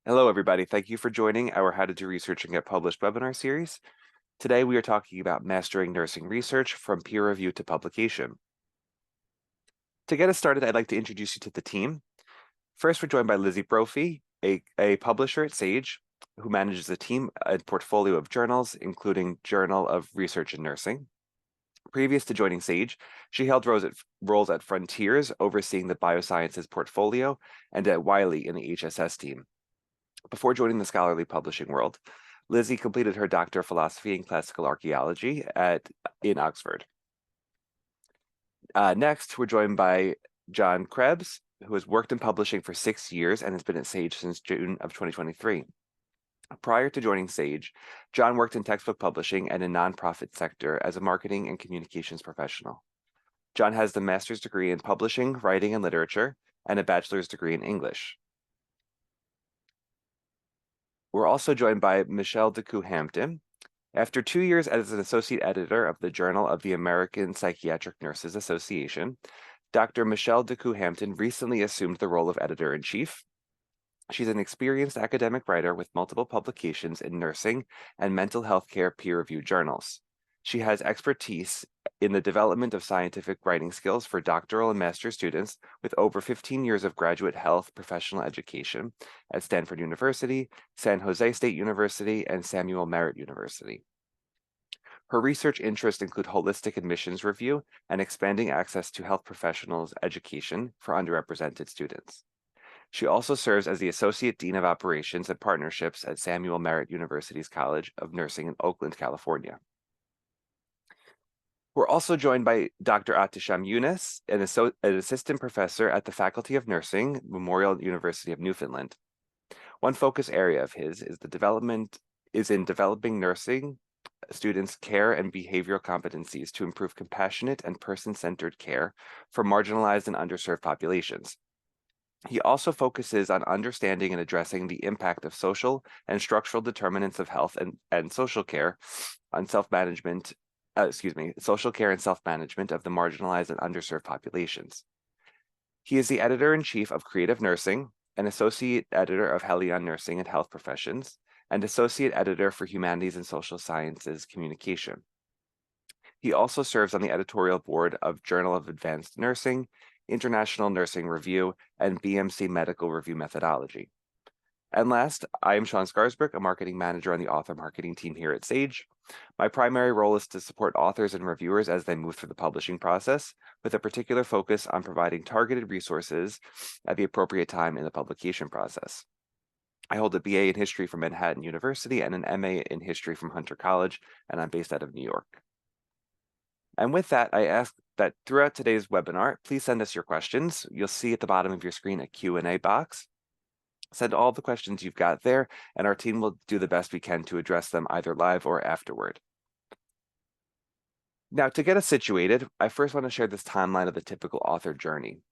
Hello, everybody. Thank you for joining our How to Do Research and Get Published webinar series. Today, we are talking about mastering nursing research from peer review to publication. To get us started, I'd like to introduce you to the team. First, we're joined by Lizzie Brophy, a publisher at Sage, who manages a portfolio of journals, including Journal of Research in Nursing. Previous to joining Sage, she held roles at Frontiers, overseeing the biosciences portfolio, and at Wiley in the HSS team. Before joining the scholarly publishing world, Lizzie completed her Doctor of Philosophy in Classical Archaeology in Oxford. Next, we're joined by John Krebs, who has worked in publishing for 6 years and has been at Sage since June of 2023. Prior to joining Sage, John worked in textbook publishing and in nonprofit sector as a marketing and communications professional. John has the master's degree in publishing, writing, and literature, and a bachelor's degree in English. We're also joined by Michelle DeCoux-Hampton. After 2 years as an associate editor of the Journal of the American Psychiatric Nurses Association, Dr. Michelle DeCoux-Hampton recently assumed the role of editor-in-chief. She's an experienced academic writer with multiple publications in nursing and mental health care peer-reviewed journals. She has expertise in the development of scientific writing skills for doctoral and master's students with over 15 years of graduate health professional education at Stanford University, San Jose State University, and Samuel Merritt University. Her research interests include holistic admissions review and expanding access to health professionals' education for underrepresented students. She also serves as the Associate Dean of Operations and Partnerships at Samuel Merritt University's College of Nursing in Oakland, California. We're also joined by Dr. Ahtisham Yunus, an assistant professor at the Faculty of Nursing, Memorial University of Newfoundland. One focus area of his is in developing nursing students' care and behavioral competencies to improve compassionate and person-centered care for marginalized and underserved populations. He also focuses on understanding and addressing the impact of social and structural determinants of health and social care on social care and self-management of the marginalized and underserved populations. He is the editor-in-chief of Creative Nursing, an associate editor of Helion Nursing and Health Professions, and associate editor for Humanities and Social Sciences Communication. He also serves on the editorial board of Journal of Advanced Nursing, International Nursing Review, and BMC Medical Review Methodology. And last, I am Sean Scarsbrook, a marketing manager on the author marketing team here at Sage. My primary role is to support authors and reviewers as they move through the publishing process, with a particular focus on providing targeted resources at the appropriate time in the publication process. I hold a BA in history from Manhattan University and an MA in history from Hunter College, and I'm based out of New York. And with that, I ask that throughout today's webinar, please send us your questions. You'll see at the bottom of your screen a Q&A box. Send all the questions you've got there, and our team will do the best we can to address them either live or afterward. Now, to get us situated, I first want to share this timeline of the typical author journey.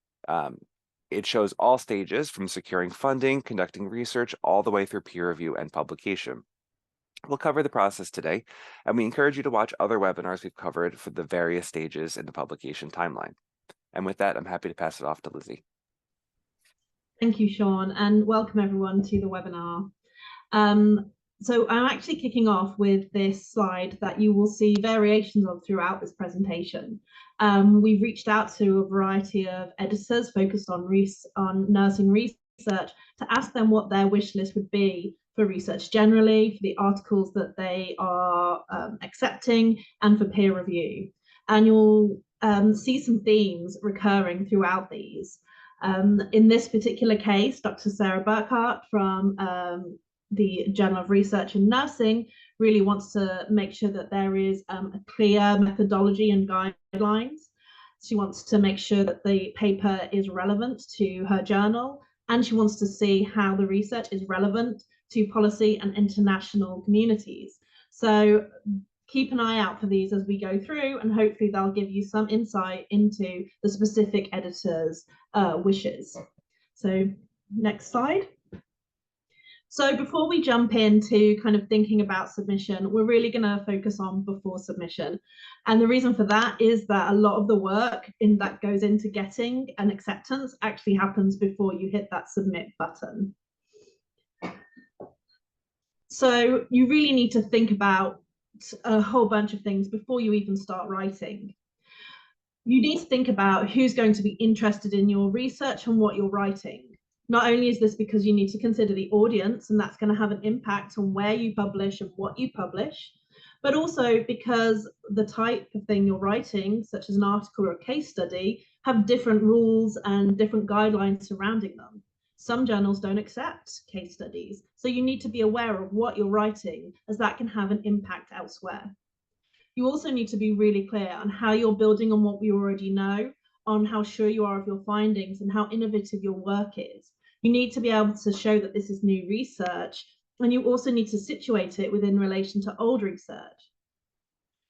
It shows all stages from securing funding, conducting research, all the way through peer review and publication. We'll cover the process today, and we encourage you to watch other webinars we've covered for the various stages in the publication timeline. And with that, I'm happy to pass it off to Lizzie. Thank you, Sean, and welcome everyone to the webinar. So I'm actually kicking off with this slide that you will see variations of throughout this presentation. We've reached out to a variety of editors focused on nursing research to ask them what their wish list would be for research generally, for the articles that they are accepting, and for peer review. And you'll see some themes recurring throughout these. In this particular case, Dr. Sarah Burkhart from the Journal of Research in Nursing really wants to make sure that there is a clear methodology and guidelines. She wants to make sure that the paper is relevant to her journal, and she wants to see how the research is relevant to policy and international communities. So keep an eye out for these as we go through, and hopefully they'll give you some insight into the specific editor's wishes. So next slide. So before we jump into kind of thinking about submission, we're really going to focus on before submission. And the reason for that is that a lot of the work that goes into getting an acceptance actually happens before you hit that submit button. So you really need to think about a whole bunch of things before you even start writing. You need to think about who's going to be interested in your research and what you're writing. Not only is this because you need to consider the audience, and that's going to have an impact on where you publish and what you publish, but also because the type of thing you're writing, such as an article or a case study, have different rules and different guidelines surrounding them. Some journals don't accept case studies, so you need to be aware of what you're writing, as that can have an impact elsewhere. You also need to be really clear on how you're building on what we already know, on how sure you are of your findings and how innovative your work is. You need to be able to show that this is new research, and you also need to situate it within relation to old research.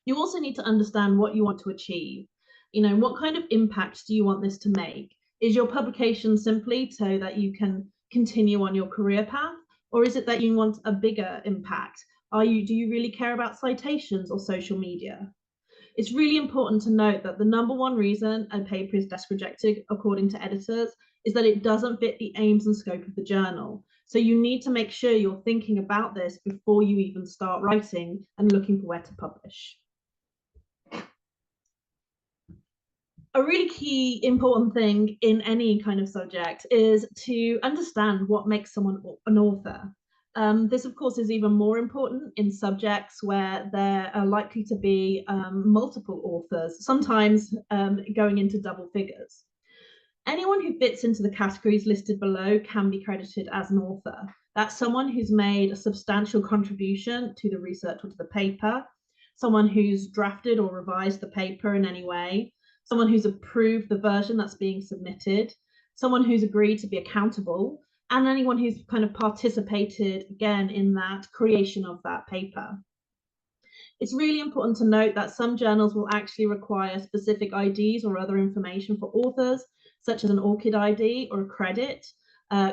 You also need to understand what you want to achieve. What kind of impact do you want this to make? Is your publication simply so that you can continue on your career path, or is it that you want a bigger impact? Do you really care about citations or social media? It's really important to note that the number one reason a paper is desk rejected, according to editors, is that it doesn't fit the aims and scope of the journal. So you need to make sure you're thinking about this before you even start writing and looking for where to publish. A really key important thing in any kind of subject is to understand what makes someone an author. This, of course, is even more important in subjects where there are likely to be multiple authors, sometimes going into double figures. Anyone who fits into the categories listed below can be credited as an author. That's someone who's made a substantial contribution to the research or to the paper, someone who's drafted or revised the paper in any way, someone who's approved the version that's being submitted, someone who's agreed to be accountable, and anyone who's kind of participated again in that creation of that paper. It's really important to note that some journals will actually require specific IDs or other information for authors, such as an ORCID ID or a credit.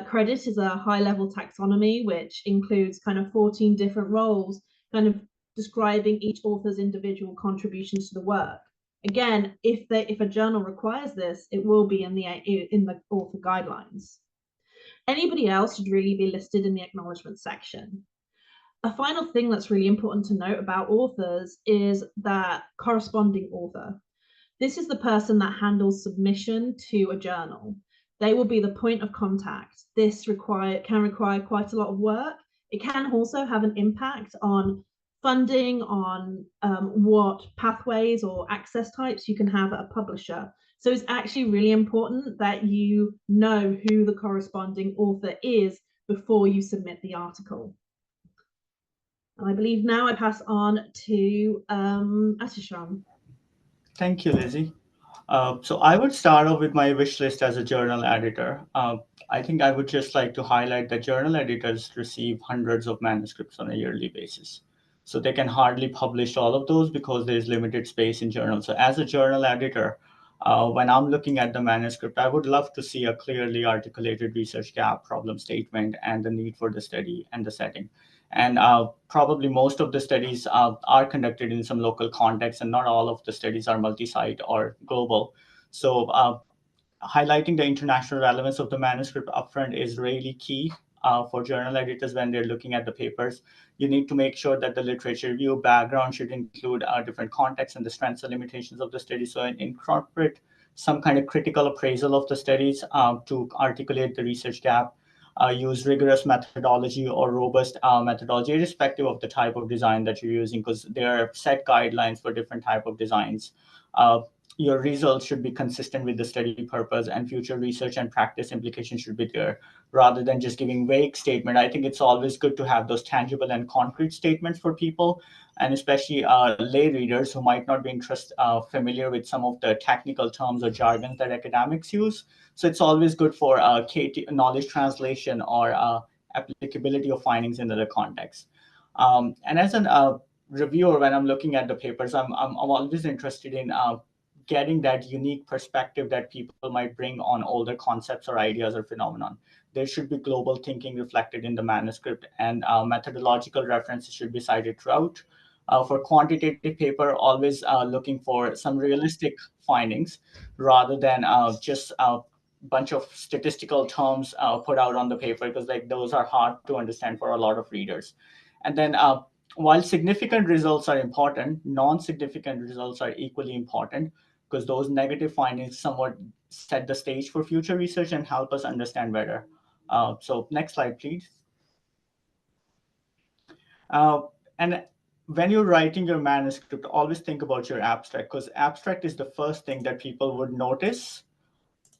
Credit is a high-level taxonomy, which includes kind of 14 different roles, kind of describing each author's individual contributions to the work. Again, if a journal requires this, it will be in the author guidelines. Anybody else should really be listed in the acknowledgement section. A final thing that's really important to note about authors is that corresponding author. This is the person that handles submission to a journal. They will be the point of contact. This can require quite a lot of work. It can also have an impact on funding, on what pathways or access types you can have at a publisher. So it's actually really important that you know who the corresponding author is before you submit the article. And I believe now I pass on to Atishram. Thank you, Lizzie. So I would start off with my wish list as a journal editor. I think I would just like to highlight that journal editors receive hundreds of manuscripts on a yearly basis. So they can hardly publish all of those because there is limited space in journals. So as a journal editor, when I'm looking at the manuscript, I would love to see a clearly articulated research gap, problem statement, and the need for the study and the setting. And probably most of the studies are conducted in some local context, and not all of the studies are multi-site or global. So highlighting the international relevance of the manuscript upfront is really key for journal editors when they're looking at the papers. You need to make sure that the literature review background should include different contexts and the strengths and limitations of the study. So incorporate some kind of critical appraisal of the studies to articulate the research gap. Use rigorous methodology or robust methodology, irrespective of the type of design that you're using, because there are set guidelines for different type of designs. Your results should be consistent with the study purpose, and future research and practice implications should be there, rather than just giving vague statement. I think it's always good to have those tangible and concrete statements for people, and especially lay readers who might not be familiar with some of the technical terms or jargon that academics use. So it's always good for knowledge translation or applicability of findings in other contexts. And as a reviewer, when I'm looking at the papers, I'm always interested in getting that unique perspective that people might bring on older concepts or ideas or phenomenon. There should be global thinking reflected in the manuscript, and methodological references should be cited throughout. For quantitative paper, always looking for some realistic findings rather than just a bunch of statistical terms put out on the paper, because like those are hard to understand for a lot of readers. And then while significant results are important, non-significant results are equally important because those negative findings somewhat set the stage for future research and help us understand better. So next slide, please. And when you're writing your manuscript, always think about your abstract, because abstract is the first thing that people would notice.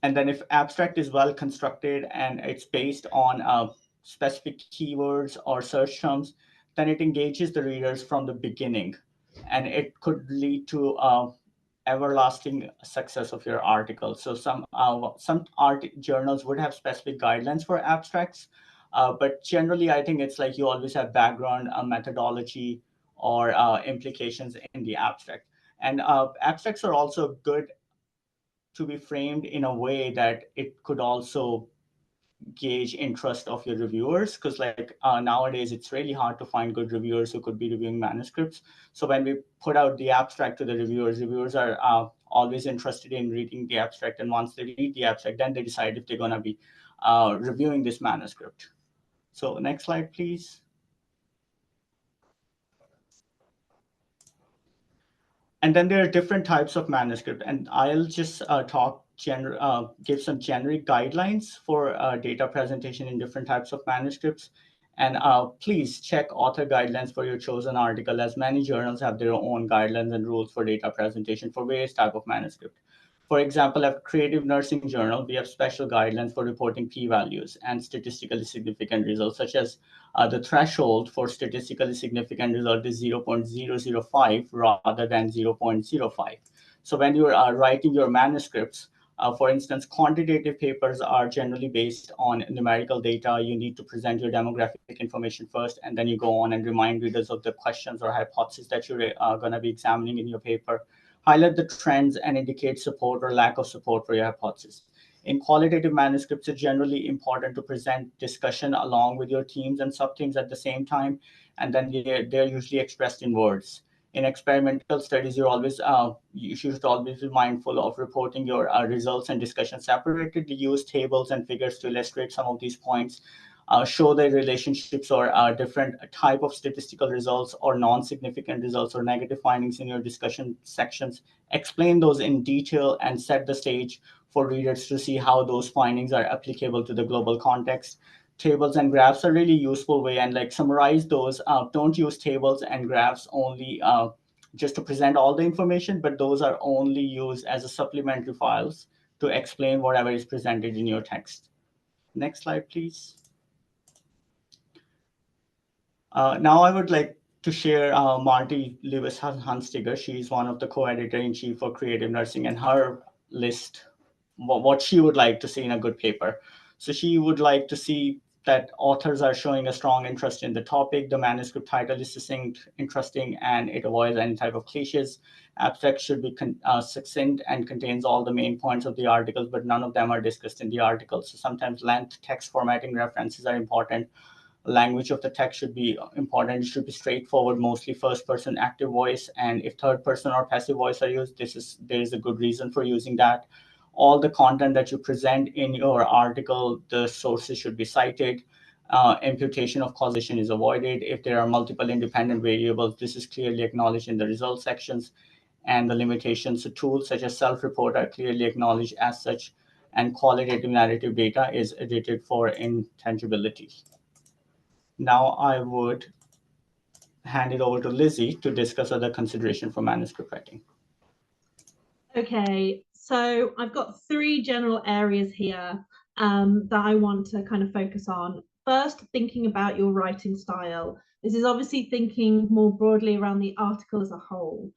And then if abstract is well constructed and it's based on specific keywords or search terms, then it engages the readers from the beginning. And it could lead to everlasting success of your article. So some art journals would have specific guidelines for abstracts, but generally I think it's like you always have background methodology or implications in the abstract. And abstracts are also good to be framed in a way that it could also gauge interest of your reviewers, because like nowadays it's really hard to find good reviewers who could be reviewing manuscripts. So when we put out the abstract to the reviewers are always interested in reading the abstract, and once they read the abstract, then they decide if they're going to be reviewing this manuscript. So next slide, please. And then there are different types of manuscript, and I'll just give some generic guidelines for data presentation in different types of manuscripts. And please check author guidelines for your chosen article, as many journals have their own guidelines and rules for data presentation for various types of manuscript. For example, at Creative Nursing Journal, we have special guidelines for reporting p-values and statistically significant results, such as the threshold for statistically significant result is 0.005 rather than 0.05. So when you're writing your manuscripts, for instance, quantitative papers are generally based on numerical data. You need to present your demographic information first, and then you go on and remind readers of the questions or hypotheses that you're going to be examining in your paper. Highlight the trends and indicate support or lack of support for your hypothesis. In qualitative manuscripts, it's generally important to present discussion along with your themes and subthemes at the same time, and then they're usually expressed in words. In experimental studies, you should always be mindful of reporting your results and discussion separated. Use tables and figures to illustrate some of these points. Show the relationships or different type of statistical results or non-significant results or negative findings in your discussion sections. Explain those in detail and set the stage for readers to see how those findings are applicable to the global context. Tables and graphs are really useful way, and like summarize those. Don't use tables and graphs only just to present all the information, but those are only used as a supplementary files to explain whatever is presented in your text. Next slide, please. Now I would like to share Marty Lewis Hunstiger. She's one of the co-editor-in-chief for Creative Nursing, and her list, what she would like to see in a good paper. So she would like to see that authors are showing a strong interest in the topic. The manuscript title is succinct, interesting, and it avoids any type of cliches. Abstract should be succinct and contains all the main points of the articles, but none of them are discussed in the article. So sometimes length, text formatting, references are important. Language of the text should be important. It should be straightforward, mostly first person active voice, and if third person or passive voice are used, there is a good reason for using that. All the content that you present in your article, the sources should be cited. Imputation of causation is avoided. If there are multiple independent variables, this is clearly acknowledged in the results sections, and the limitations to tools such as self-report are clearly acknowledged as such, and qualitative narrative data is edited for intangibility. Now I would hand it over to Lizzie to discuss other consideration for manuscript writing. Okay, so I've got three general areas here that I want to kind of focus on. First, thinking about your writing style. This is obviously thinking more broadly around the article as a whole.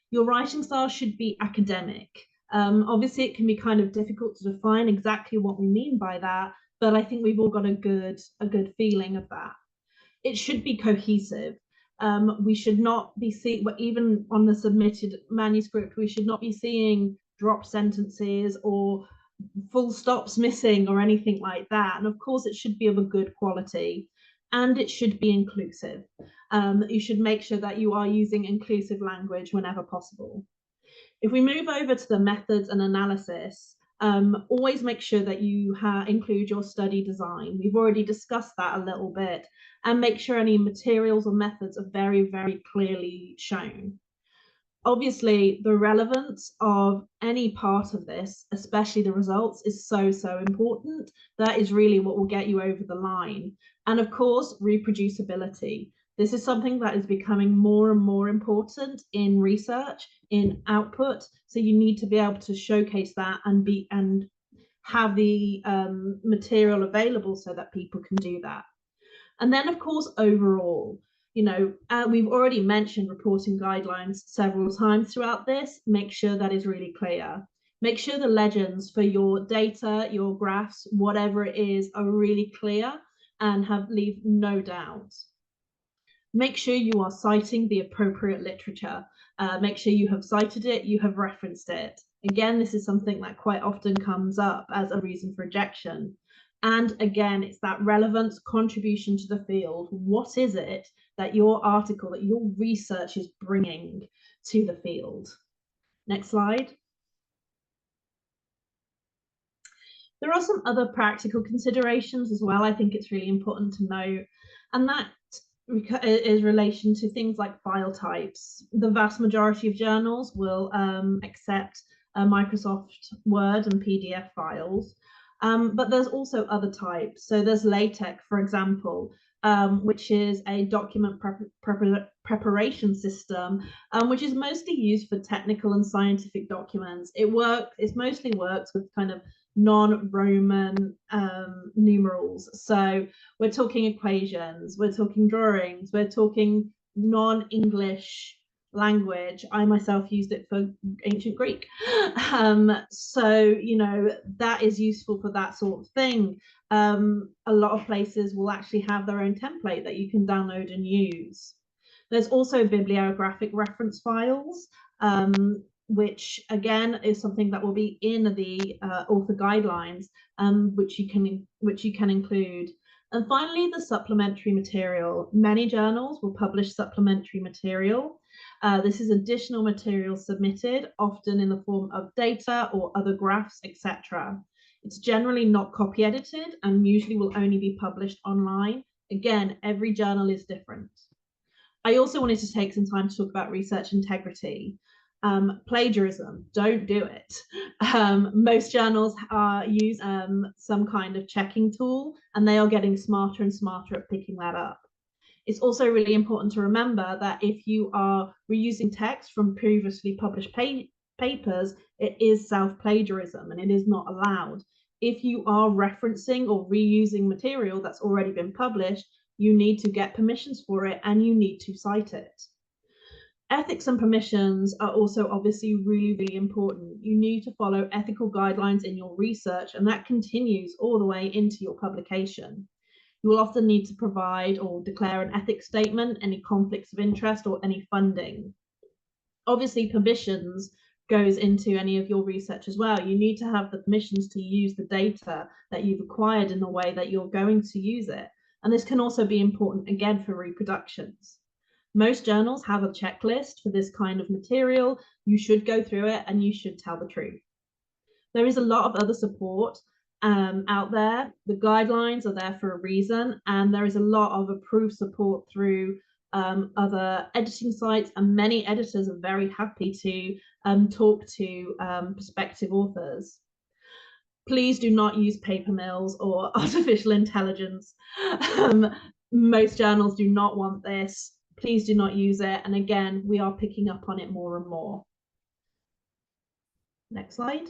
Your writing style should be academic. Obviously, it can be kind of difficult to define exactly what we mean by that, but I think we've all got a good feeling of that. It should be cohesive. We should not be seeing, even on the submitted manuscript, we should not be seeing drop sentences or full stops missing or anything like that. And of course, it should be of a good quality, and it should be inclusive. You should make sure that you are using inclusive language whenever possible. If we move over to the methods and analysis, Always make sure that you include your study design. We've already discussed that a little bit, and make sure any materials or methods are very, very clearly shown. Obviously, the relevance of any part of this, especially the results, is so, so important. That is really what will get you over the line. And of course, reproducibility. This is something that is becoming more and more important in research, in output. So you need to be able to showcase that and have the material available so that people can do that. And then, of course, overall, we've already mentioned reporting guidelines several times throughout this. Make sure that is really clear. Make sure the legends for your data, your graphs, whatever it is, are really clear and leave no doubt. Make sure you are citing the appropriate literature. Make sure you have cited it, you have referenced it. Again, this is something that quite often comes up as a reason for rejection. And again, it's that relevance contribution to the field. What is it that your article, that your research is bringing to the field? Next slide. There are some other practical considerations as well. I think it's really important to note, and that is relation to things like file types. The vast majority of journals will accept Microsoft Word and PDF files. But there's also other types. So there's LaTeX, for example, which is a document preparation system, which is mostly used for technical and scientific documents. It mostly works with kind of non-Roman numerals. So we're talking equations, we're talking drawings, we're talking non-English language. I myself used it for ancient Greek. So, that is useful for that sort of thing. A lot of places will actually have their own template that you can download and use. There's also bibliographic reference files, which again is something that will be in the author guidelines, which you can include. And finally, the supplementary material. Many journals will publish supplementary material. This is additional material submitted, often in the form of data or other graphs, etc. It's generally not copy edited and usually will only be published online. Again, every journal is different. I also wanted to take some time to talk about research integrity. Plagiarism, don't do it. Most journals use some kind of checking tool, and they are getting smarter and smarter at picking that up. It's also really important to remember that if you are reusing text from previously published papers, it is self-plagiarism and it is not allowed. If you are referencing or reusing material that's already been published, you need to get permissions for it and you need to cite it. Ethics and permissions are also obviously really, really important. You need to follow ethical guidelines in your research, and that continues all the way into your publication. You will often need to provide or declare an ethics statement, any conflicts of interest or any funding. Obviously, permissions goes into any of your research as well. You need to have the permissions to use the data that you've acquired in the way that you're going to use it. And this can also be important, again, for reproductions. Most journals have a checklist for this kind of material. You should go through it and you should tell the truth. There is a lot of other support out there. The guidelines are there for a reason, and there is a lot of approved support through other editing sites, and many editors are very happy to talk to prospective authors. Please do not use paper mills or artificial intelligence. Most journals do not want this. Please do not use it. And again, we are picking up on it more and more. Next slide.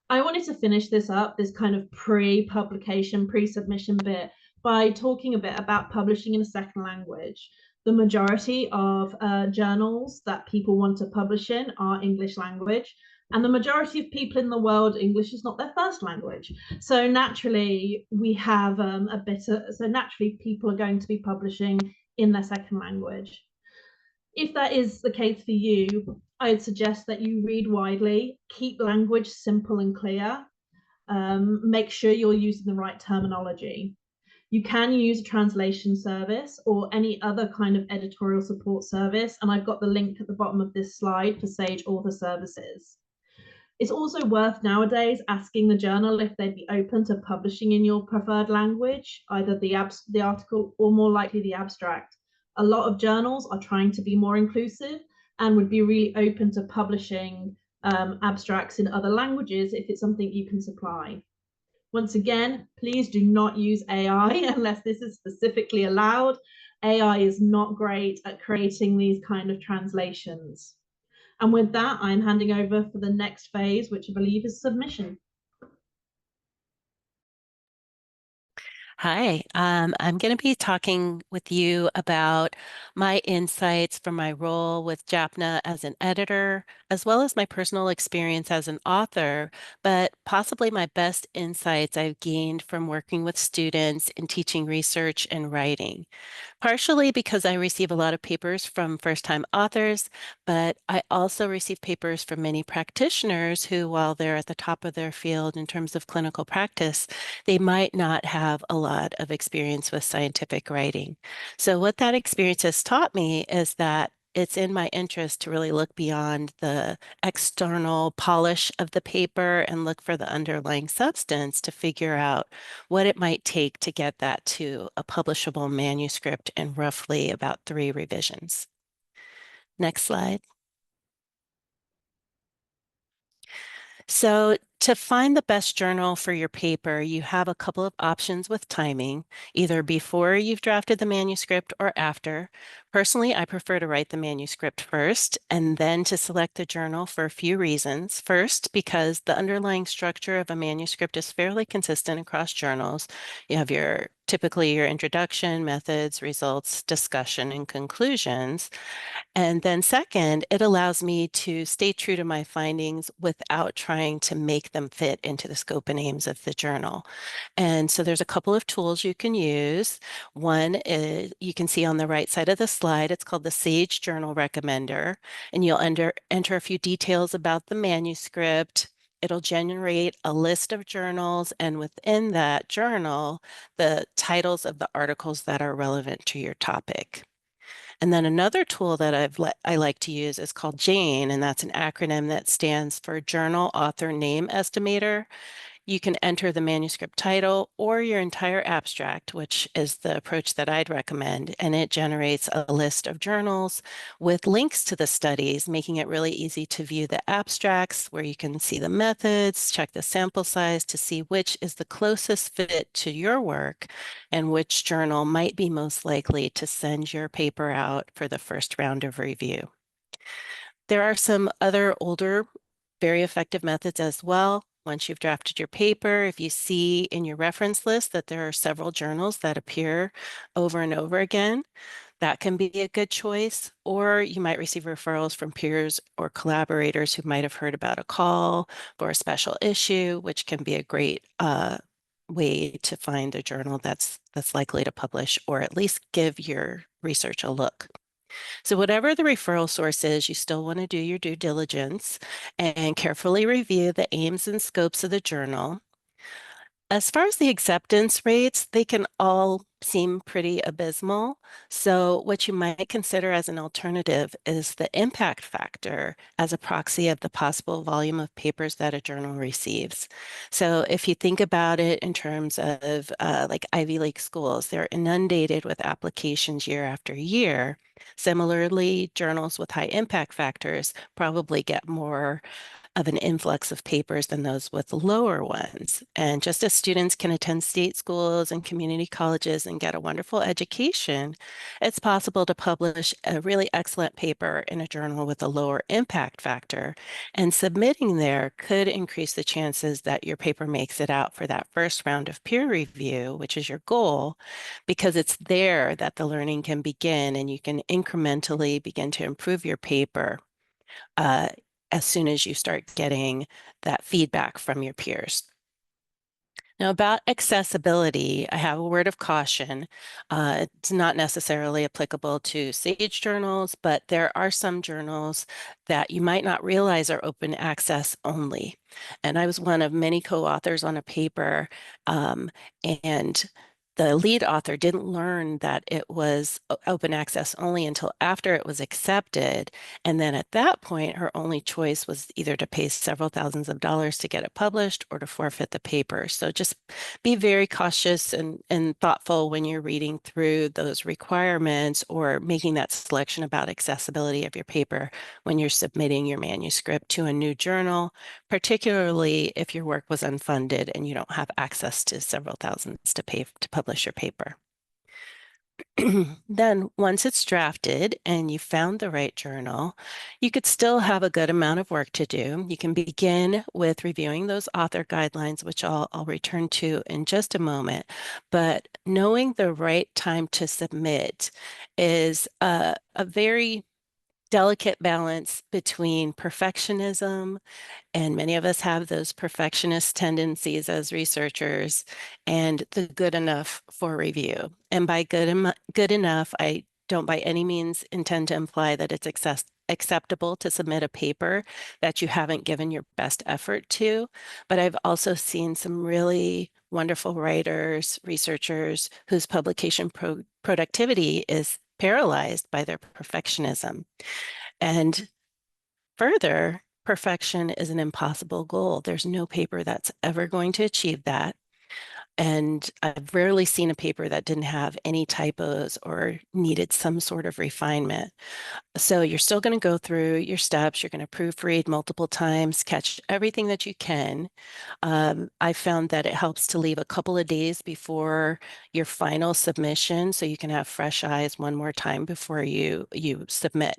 I wanted to finish this up, this kind of pre-publication, pre-submission bit, by talking a bit about publishing in a second language. The majority of journals that people want to publish in are English language, and the majority of people in the world, English is not their first language. So naturally, we have naturally people are going to be publishing in their second language. If that is the case for you, I'd suggest that you read widely, keep language simple and clear, make sure you're using the right terminology. You can use a translation service or any other kind of editorial support service, and I've got the link at the bottom of this slide for Sage Author Services. It's also worth nowadays asking the journal if they'd be open to publishing in your preferred language, either the article or more likely the abstract. A lot of journals are trying to be more inclusive and would be really open to publishing abstracts in other languages if it's something you can supply. Once again, please do not use AI unless this is specifically allowed. AI is not great at creating these kind of translations. And with that, I'm handing over for the next phase, which I believe is submission. Hi, I'm going to be talking with you about my insights from my role with JAPNA as an editor, as well as my personal experience as an author, but possibly my best insights I've gained from working with students in teaching research and writing. Partially because I receive a lot of papers from first-time authors, but I also receive papers from many practitioners who, while they're at the top of their field in terms of clinical practice, they might not have a lot of experience with scientific writing. So what that experience has taught me is that it's in my interest to really look beyond the external polish of the paper and look for the underlying substance to figure out what it might take to get that to a publishable manuscript in roughly about 3 revisions. Next slide. So to find the best journal for your paper, you have a couple of options with timing, either before you've drafted the manuscript or after. Personally, I prefer to write the manuscript first and then to select the journal for a few reasons. First, because the underlying structure of a manuscript is fairly consistent across journals. You have typically your introduction, methods, results, discussion, and conclusions. And then second, it allows me to stay true to my findings without trying to make them fit into the scope and aims of the journal. And so there's a couple of tools you can use. One is you can see on the right side of the slide, it's called the Sage Journal Recommender, and you'll enter a few details about the manuscript. It'll generate a list of journals, and within that journal, the titles of the articles that are relevant to your topic. And then another tool that I like to use is called JANE, and that's an acronym that stands for Journal Author Name Estimator. You can enter the manuscript title or your entire abstract, which is the approach that I'd recommend, and it generates a list of journals with links to the studies, making it really easy to view the abstracts where you can see the methods, check the sample size to see which is the closest fit to your work and which journal might be most likely to send your paper out for the first round of review. There are some other older, very effective methods as well. Once you've drafted your paper, if you see in your reference list that there are several journals that appear over and over again, that can be a good choice. Or you might receive referrals from peers or collaborators who might have heard about a call for a special issue, which can be a great way to find a journal that's likely to publish or at least give your research a look. So whatever the referral source is, you still want to do your due diligence and carefully review the aims and scopes of the journal. As far as the acceptance rates, they can all seem pretty abysmal. So what you might consider as an alternative is the impact factor as a proxy of the possible volume of papers that a journal receives. So if you think about it in terms of like Ivy League schools, they're inundated with applications year after year. Similarly, journals with high impact factors probably get more of an influx of papers than those with lower ones. And just as students can attend state schools and community colleges and get a wonderful education, it's possible to publish a really excellent paper in a journal with a lower impact factor. And submitting there could increase the chances that your paper makes it out for that first round of peer review, which is your goal, because it's there that the learning can begin and you can incrementally begin to improve your paper as soon as you start getting that feedback from your peers. Now, about accessibility, I have a word of caution. It's not necessarily applicable to SAGE journals, but there are some journals that you might not realize are open access only. And I was one of many co-authors on a paper, and the lead author didn't learn that it was open access only until after it was accepted. And then at that point, her only choice was either to pay several thousands of dollars to get it published or to forfeit the paper. So just be very cautious and thoughtful when you're reading through those requirements or making that selection about accessibility of your paper when you're submitting your manuscript to a new journal, particularly if your work was unfunded and you don't have access to several thousands to pay to publish your paper. Then once it's drafted and you found the right journal, you could still have a good amount of work to do. You can begin with reviewing those author guidelines, which I'll return to in just a moment. But knowing the right time to submit is a very delicate balance between perfectionism, and many of us have those perfectionist tendencies as researchers, and the good enough for review. And by good enough, I don't by any means intend to imply that it's acceptable to submit a paper that you haven't given your best effort to. But I've also seen some really wonderful writers, researchers whose publication productivity is paralyzed by their perfectionism. And further, perfection is an impossible goal. There's no paper that's ever going to achieve that. And I've rarely seen a paper that didn't have any typos or needed some sort of refinement. So you're still going to go through your steps. You're going to proofread multiple times, catch everything that you can. I found that it helps to leave a couple of days before your final submission so you can have fresh eyes one more time before you submit.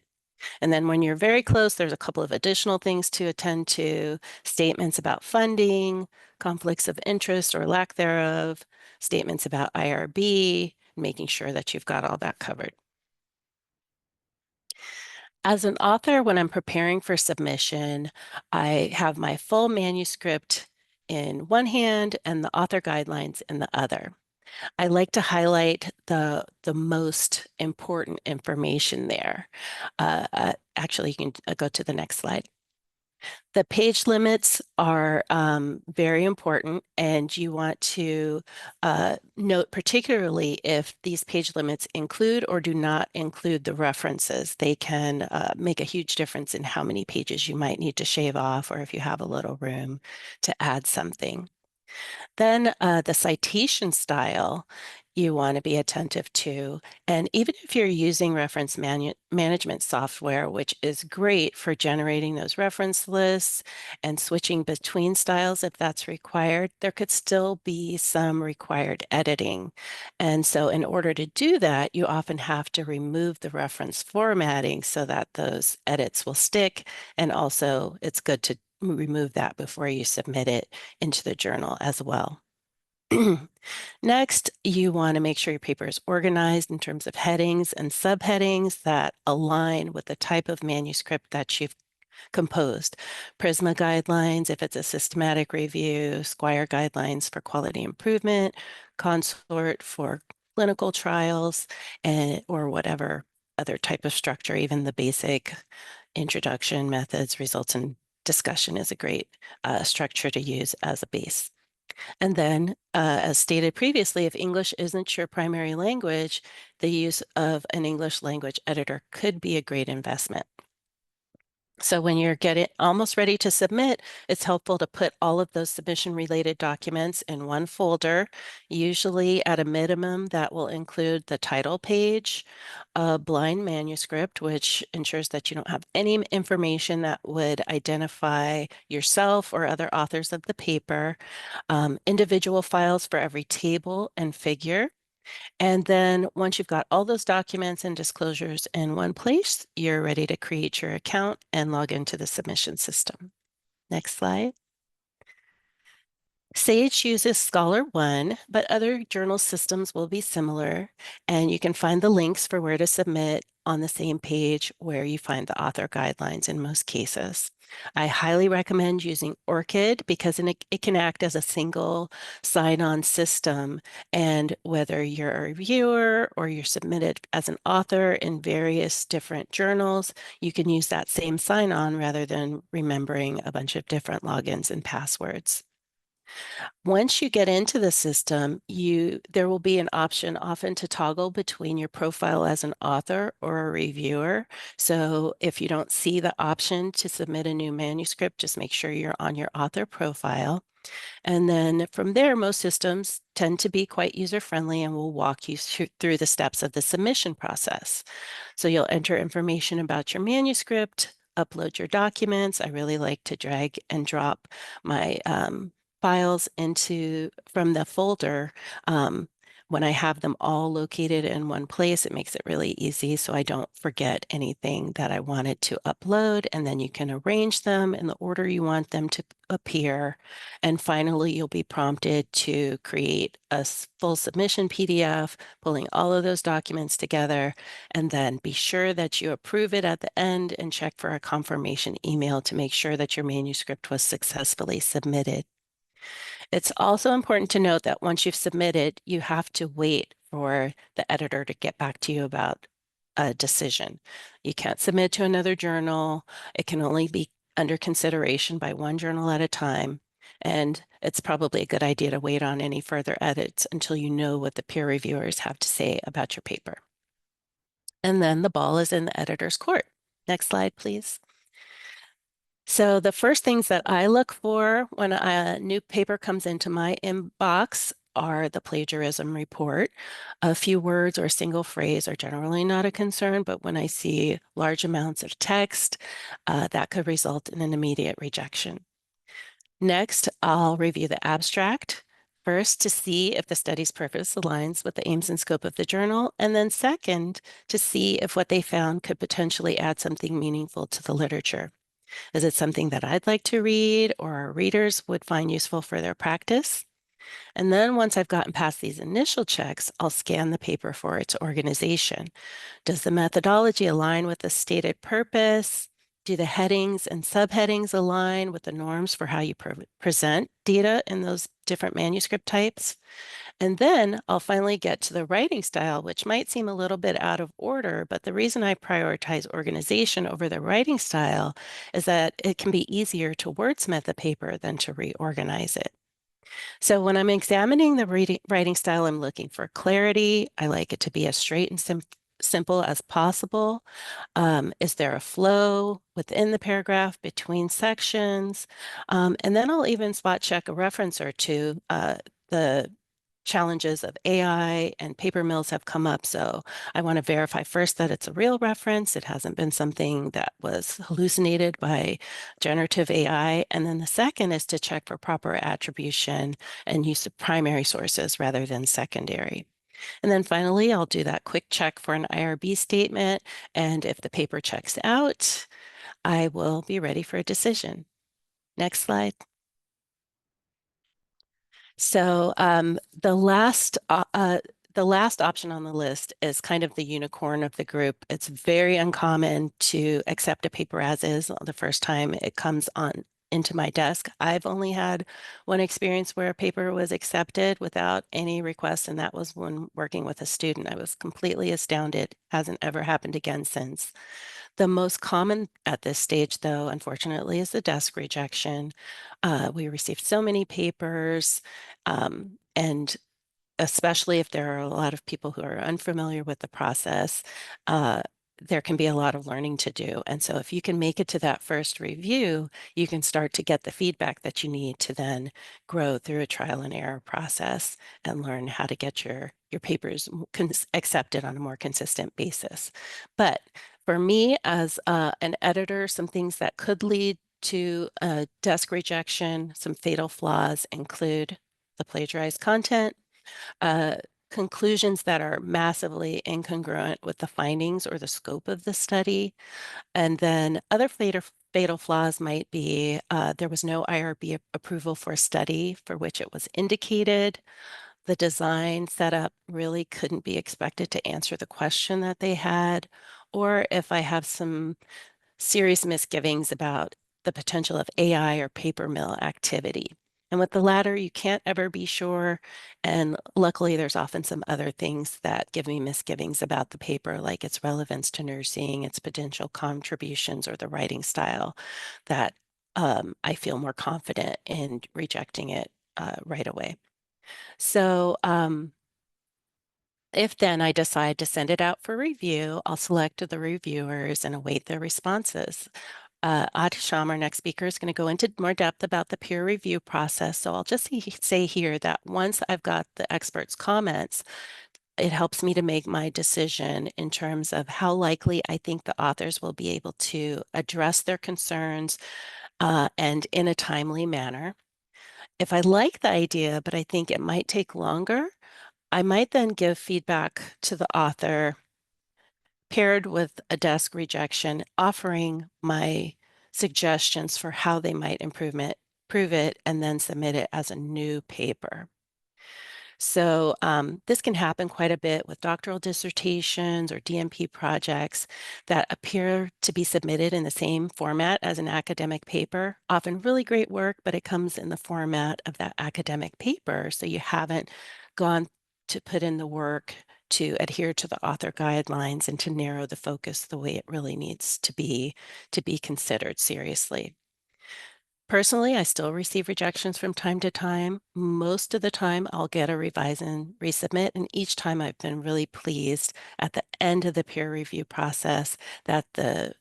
And then when you're very close, there's a couple of additional things to attend to: statements about funding, conflicts of interest or lack thereof, statements about IRB, making sure that you've got all that covered. As an author, when I'm preparing for submission, I have my full manuscript in one hand and the author guidelines in the other. I like to highlight the most important information there. Actually, you can go to the next slide. The page limits are very important, and you want to note particularly if these page limits include or do not include the references. They can make a huge difference in how many pages you might need to shave off, or if you have a little room to add something. Then the citation style you want to be attentive to. And even if you're using reference management software, which is great for generating those reference lists and switching between styles if that's required, there could still be some required editing. And so in order to do that, you often have to remove the reference formatting so that those edits will stick. And also it's good to remove that before you submit it into the journal as well. Next, you want to make sure your paper is organized in terms of headings and subheadings that align with the type of manuscript that you've composed. PRISMA guidelines, if it's a systematic review, Squire guidelines for quality improvement, Consort for clinical trials, or whatever other type of structure. Even the basic introduction, methods, results, and discussion is a great structure to use as a base. And then, as stated previously, if English isn't your primary language, the use of an English language editor could be a great investment. So when you're getting almost ready to submit, it's helpful to put all of those submission-related documents in one folder, usually at a minimum that will include the title page, a blind manuscript, which ensures that you don't have any information that would identify yourself or other authors of the paper, individual files for every table and figure. And then once you've got all those documents and disclosures in one place, you're ready to create your account and log into the submission system. Next slide. Sage uses Scholar One, but other journal systems will be similar, and you can find the links for where to submit on the same page where you find the author guidelines in most cases. I highly recommend using ORCID because it can act as a single sign-on system, and whether you're a reviewer or you're submitted as an author in various different journals, you can use that same sign-on rather than remembering a bunch of different logins and passwords. Once you get into the system, there will be an option often to toggle between your profile as an author or a reviewer. So if you don't see the option to submit a new manuscript, just make sure you're on your author profile. And then from there, most systems tend to be quite user-friendly and will walk you through the steps of the submission process. So you'll enter information about your manuscript, upload your documents. I really like to drag and drop my files from the folder. When I have them all located in one place, it makes it really easy so I don't forget anything that I wanted to upload, and then you can arrange them in the order you want them to appear. And finally, you'll be prompted to create a full submission PDF, pulling all of those documents together, and then be sure that you approve it at the end and check for a confirmation email to make sure that your manuscript was successfully submitted. It's also important to note that once you've submitted, you have to wait for the editor to get back to you about a decision. You can't submit to another journal. It can only be under consideration by one journal at a time. And it's probably a good idea to wait on any further edits until you know what the peer reviewers have to say about your paper. And then the ball is in the editor's court. Next slide, please. So the first things that I look for when a new paper comes into my inbox are the plagiarism report. A few words or a single phrase are generally not a concern, but when I see large amounts of text, that could result in an immediate rejection. Next, I'll review the abstract. First, to see if the study's purpose aligns with the aims and scope of the journal, and then second, to see if what they found could potentially add something meaningful to the literature. Is it something that I'd like to read or our readers would find useful for their practice? And then once I've gotten past these initial checks, I'll scan the paper for its organization. Does the methodology align with the stated purpose? Do the headings and subheadings align with the norms for how you present data in those different manuscript types? And then I'll finally get to the writing style, which might seem a little bit out of order, but the reason I prioritize organization over the writing style is that it can be easier to wordsmith the paper than to reorganize it. So when I'm examining the writing style, I'm looking for clarity. I like it to be as straight and simple as possible. Is there a flow within the paragraph between sections? And then I'll even spot check a reference or two. The challenges of AI and paper mills have come up. So I want to verify first that it's a real reference. It hasn't been something that was hallucinated by generative AI. And then the second is to check for proper attribution and use of primary sources rather than secondary. And then finally, I'll do that quick check for an IRB statement. And if the paper checks out, I will be ready for a decision. Next slide. So the last option on the list is kind of the unicorn of the group. It's very uncommon to accept a paper as is the first time it comes on into my desk. I've only had one experience where a paper was accepted without any requests, and that was when working with a student. I was completely astounded. Hasn't ever happened again since. The most common at this stage, though, unfortunately, is the desk rejection. We received so many papers, and especially if there are a lot of people who are unfamiliar with the process, there can be a lot of learning to do. And so if you can make it to that first review, you can start to get the feedback that you need to then grow through a trial and error process and learn how to get your papers accepted on a more consistent basis. But for me as an editor, some things that could lead to desk rejection, some fatal flaws include the plagiarized content, conclusions that are massively incongruent with the findings or the scope of the study. And then other fatal flaws might be there was no IRB approval for a study for which it was indicated. The design setup really couldn't be expected to answer the question that they had. Or if I have some serious misgivings about the potential of AI or paper mill activity. And with the latter, you can't ever be sure. And luckily, there's often some other things that give me misgivings about the paper, like its relevance to nursing, its potential contributions, or the writing style, that I feel more confident in rejecting it right away. So if then I decide to send it out for review, I'll select the reviewers and await their responses. Atisham, our next speaker, is going to go into more depth about the peer review process. So I'll just say here that once I've got the experts' comments, it helps me to make my decision in terms of how likely I think the authors will be able to address their concerns and in a timely manner. If I like the idea, but I think it might take longer, I might then give feedback to the author paired with a desk rejection, offering my suggestions for how they might improve it, and then submit it as a new paper. So this can happen quite a bit with doctoral dissertations or DMP projects that appear to be submitted in the same format as an academic paper. Often really great work, but it comes in the format of that academic paper. So you haven't gone to put in the work to adhere to the author guidelines and to narrow the focus the way it really needs to be considered seriously. Personally, I still receive rejections from time to time. Most of the time, I'll get a revise and resubmit, and each time I've been really pleased at the end of the peer review process that the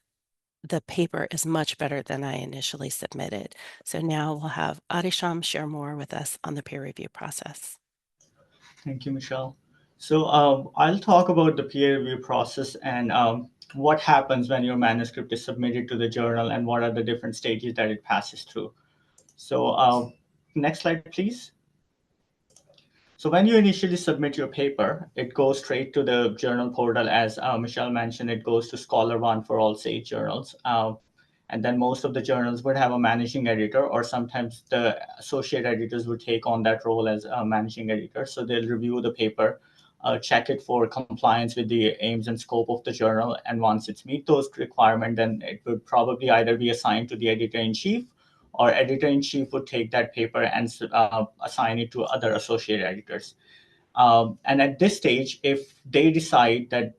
paper is much better than I initially submitted. So now we'll have Adisham share more with us on the peer review process. Thank you, Michelle. So I'll talk about the peer review process and what happens when your manuscript is submitted to the journal and what are the different stages that it passes through. So next slide, please. So when you initially submit your paper, it goes straight to the journal portal. As Michelle mentioned, it goes to ScholarOne for all SAGE journals. And then most of the journals would have a managing editor, or sometimes the associate editors would take on that role as a managing editor. So they'll review the paper, check it for compliance with the aims and scope of the journal. And once it's meet those requirements, then it would probably either be assigned to the editor-in-chief, or editor-in-chief would take that paper and assign it to other associate editors. And at this stage, if they decide that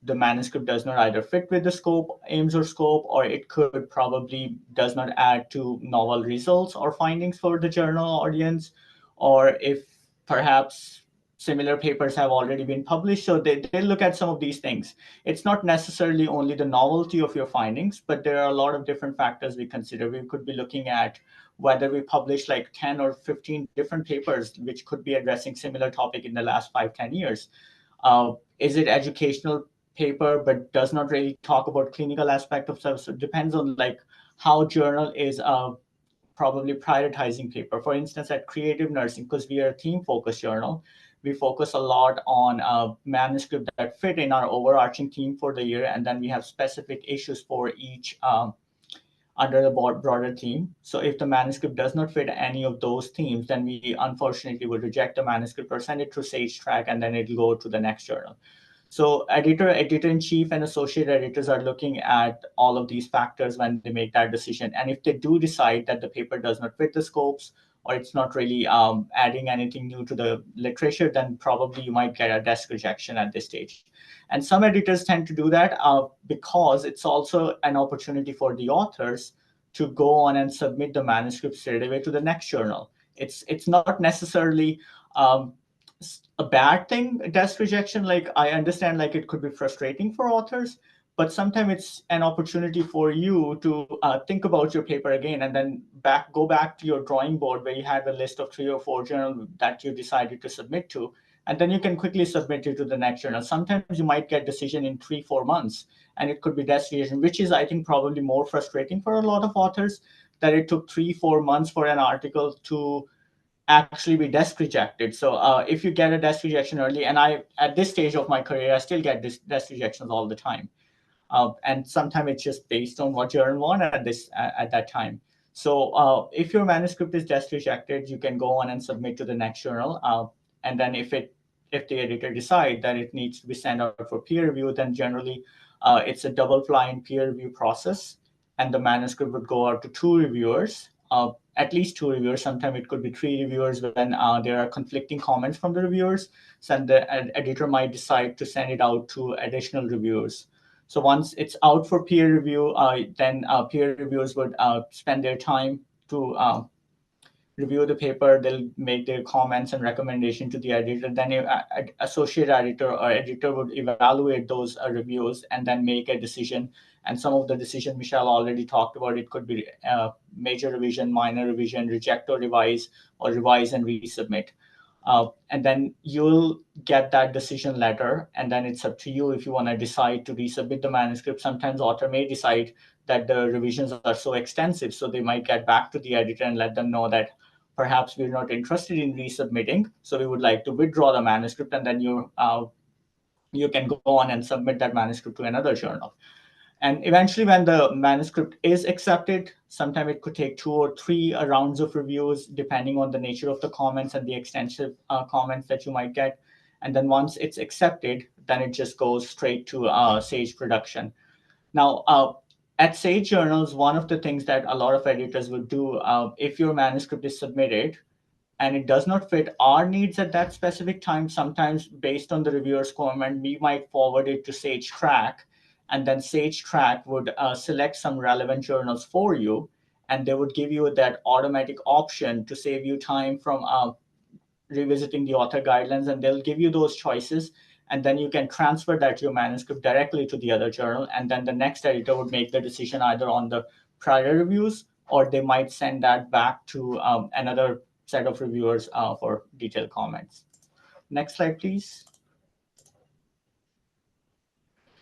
the manuscript does not either fit with the scope, aims or scope, or it could probably does not add to novel results or findings for the journal audience, or if perhaps similar papers have already been published. So they look at some of these things. It's not necessarily only the novelty of your findings, but there are a lot of different factors we consider. We could be looking at whether we publish like 10 or 15 different papers, which could be addressing similar topic in the last 5-10 years. Is it educational paper, but does not really talk about clinical aspect of stuff? So it depends on like how journal is probably prioritizing paper. For instance, at Creative Nursing, because we are a theme-focused journal, we focus a lot on manuscript that fit in our overarching theme for the year, and then we have specific issues for each under the broader theme. So if the manuscript does not fit any of those themes, then we unfortunately would reject the manuscript or send it to Sage Track, and then it'll go to the next journal. So editor-in-chief, and associate editors are looking at all of these factors when they make that decision. And if they do decide that the paper does not fit the scopes, or it's not really adding anything new to the literature, then probably you might get a desk rejection at this stage. And some editors tend to do that because it's also an opportunity for the authors to go on and submit the manuscript straight away to the next journal. It's not necessarily a bad thing, desk rejection. Like, I understand like it could be frustrating for authors, but sometimes it's an opportunity for you to think about your paper again, and then go back to your drawing board where you had a list of 3 or 4 journals that you decided to submit to, and then you can quickly submit it to the next journal. Sometimes you might get decision in 3-4 months, and it could be desk rejection, which is, I think, probably more frustrating for a lot of authors, that it took 3-4 months for an article to actually be desk rejected. So if you get a desk rejection early, and at this stage of my career, I still get desk rejections all the time. And sometimes it's just based on what journal want at that time. So if your manuscript is desk rejected, you can go on and submit to the next journal. And then if the editor decide that it needs to be sent out for peer review, then generally it's a double-blind peer review process, and the manuscript would go out to 2 reviewers. At least 2 reviewers. Sometimes it could be 3 reviewers when there are conflicting comments from the reviewers. So the editor might decide to send it out to additional reviewers. So once it's out for peer review, then peer reviewers would spend their time to review the paper, they'll make their comments and recommendation to the editor. Then associate editor or editor would evaluate those reviews and then make a decision. And some of the decision Michelle already talked about, it could be major revision, minor revision, reject or revise and resubmit. And then you'll get that decision letter, and then it's up to you if you want to decide to resubmit the manuscript. Sometimes author may decide that the revisions are so extensive, so they might get back to the editor and let them know that perhaps we're not interested in resubmitting, so we would like to withdraw the manuscript, and then you can go on and submit that manuscript to another journal. And eventually, when the manuscript is accepted, sometimes it could take 2 or 3 rounds of reviews, depending on the nature of the comments and the extensive comments that you might get. And then once it's accepted, then it just goes straight to Sage production. Now, at Sage Journals, one of the things that a lot of editors would do, if your manuscript is submitted and it does not fit our needs at that specific time, sometimes based on the reviewer's comment, we might forward it to Sage Track, and then Sage Track would select some relevant journals for you, and they would give you that automatic option to save you time from revisiting the author guidelines, and they'll give you those choices, and then you can transfer that your manuscript directly to the other journal, and then the next editor would make the decision either on the prior reviews, or they might send that back to another set of reviewers for detailed comments. Next slide, please.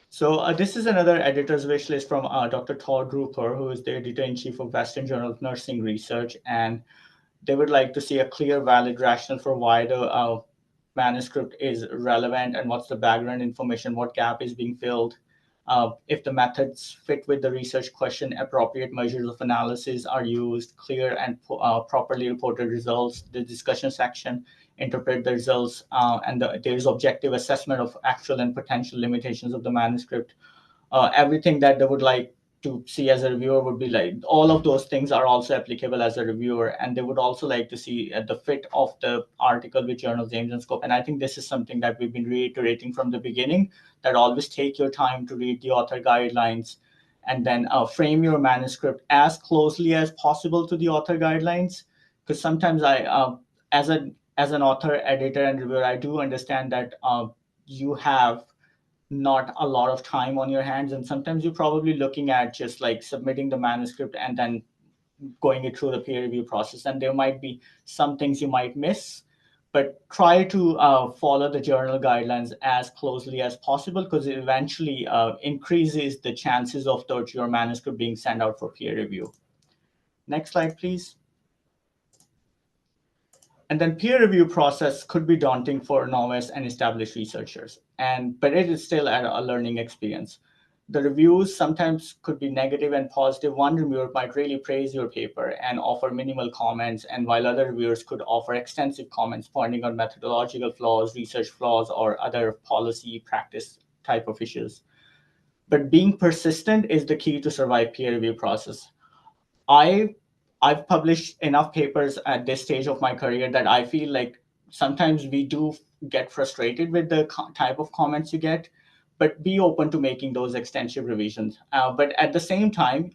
So this is another editor's wish list from Dr. Todd Rupert, who is the editor-in-chief of Western Journal of Nursing Research, and they would like to see a clear, valid rationale for why the manuscript is relevant and what's the background information, what gap is being filled. If the methods fit with the research question, appropriate measures of analysis are used, clear and properly reported results, the discussion section, interpret the results, and there is objective assessment of actual and potential limitations of the manuscript. Everything that they would like to see as a reviewer would be like, all of those things are also applicable as a reviewer, and they would also like to see the fit of the article with journal's aims and scope. And I think this is something that we've been reiterating from the beginning, that always take your time to read the author guidelines, and then frame your manuscript as closely as possible to the author guidelines. Because sometimes as an author, editor, and reviewer, I do understand that you have not a lot of time on your hands, and sometimes you're probably looking at just like submitting the manuscript and then going it through the peer review process, and there might be some things you might miss, but try to follow the journal guidelines as closely as possible, because it eventually increases the chances of your manuscript being sent out for peer review. Next slide, please. And then peer review process could be daunting for novice and established researchers, but it is still a learning experience. The reviews sometimes could be negative and positive. One reviewer might really praise your paper and offer minimal comments, and while other reviewers could offer extensive comments pointing out methodological flaws, research flaws, or other policy practice type of issues. But being persistent is the key to survive peer review process. I've published enough papers at this stage of my career that I feel like sometimes we do get frustrated with the type of comments you get, but be open to making those extensive revisions. But at the same time,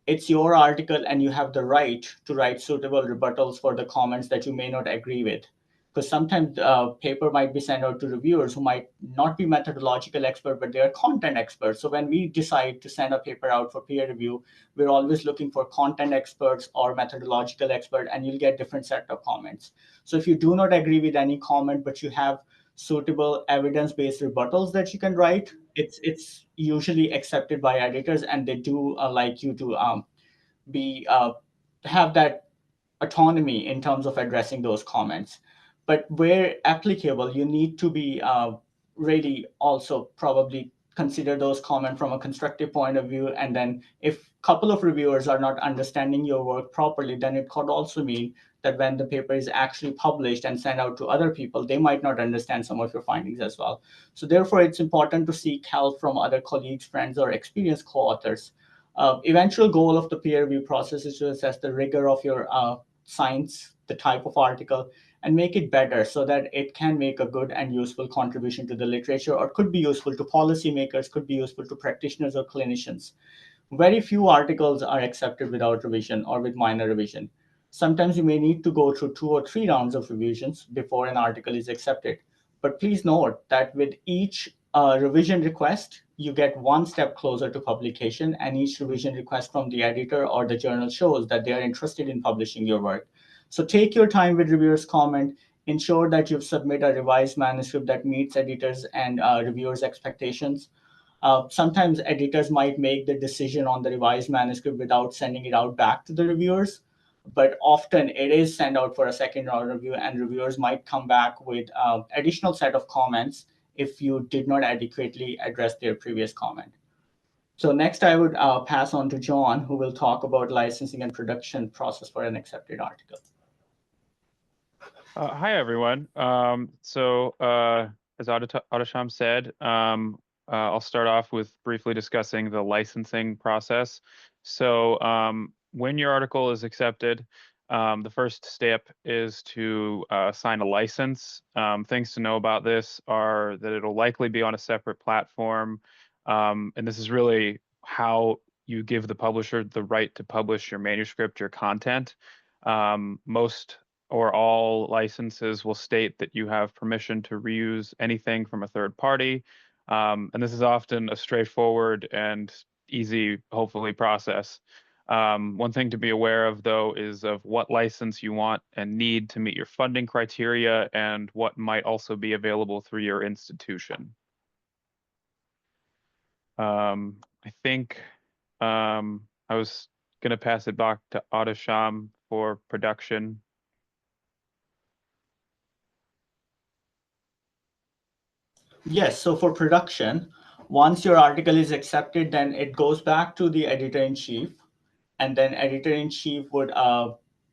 it's your article and you have the right to write suitable rebuttals for the comments that you may not agree with. Because sometimes paper might be sent out to reviewers who might not be methodological expert, but they are content experts. So when we decide to send a paper out for peer review, we're always looking for content experts or methodological expert, and you'll get different set of comments. So if you do not agree with any comment, but you have suitable evidence-based rebuttals that you can write, it's usually accepted by editors, and they do like you to have that autonomy in terms of addressing those comments. But where applicable, you need to be really also probably consider those comments from a constructive point of view. And then if a couple of reviewers are not understanding your work properly, then it could also mean that when the paper is actually published and sent out to other people, they might not understand some of your findings as well. So therefore, it's important to seek help from other colleagues, friends, or experienced co-authors. Eventual goal of the peer review process is to assess the rigor of your science, the type of article, and make it better so that it can make a good and useful contribution to the literature, or could be useful to policymakers, could be useful to practitioners or clinicians. Very few articles are accepted without revision or with minor revision. Sometimes you may need to go through 2 or 3 rounds of revisions before an article is accepted. But please note that with each revision request, you get one step closer to publication, and each revision request from the editor or the journal shows that they are interested in publishing your work. So take your time with reviewers' comment. Ensure that you've submitted a revised manuscript that meets editors and reviewers' expectations. Sometimes editors might make the decision on the revised manuscript without sending it out back to the reviewers, but often it is sent out for a second round review, and reviewers might come back with additional set of comments if you did not adequately address their previous comment. So next I would pass on to John, who will talk about licensing and production process for an accepted article. Hi, everyone. As Adesham said, I'll start off with briefly discussing the licensing process. So when your article is accepted, the first step is to sign a license. Things to know about this are that it'll likely be on a separate platform. And this is really how you give the publisher the right to publish your manuscript, your content. Most or all licenses will state that you have permission to reuse anything from a third party. And this is often a straightforward and easy, hopefully, process. One thing to be aware of, though, is of what license you want and need to meet your funding criteria and what might also be available through your institution. I think I was going to pass it back to Adesham for production. Yes, so for production, once your article is accepted, then it goes back to the editor-in-chief, and then editor-in-chief would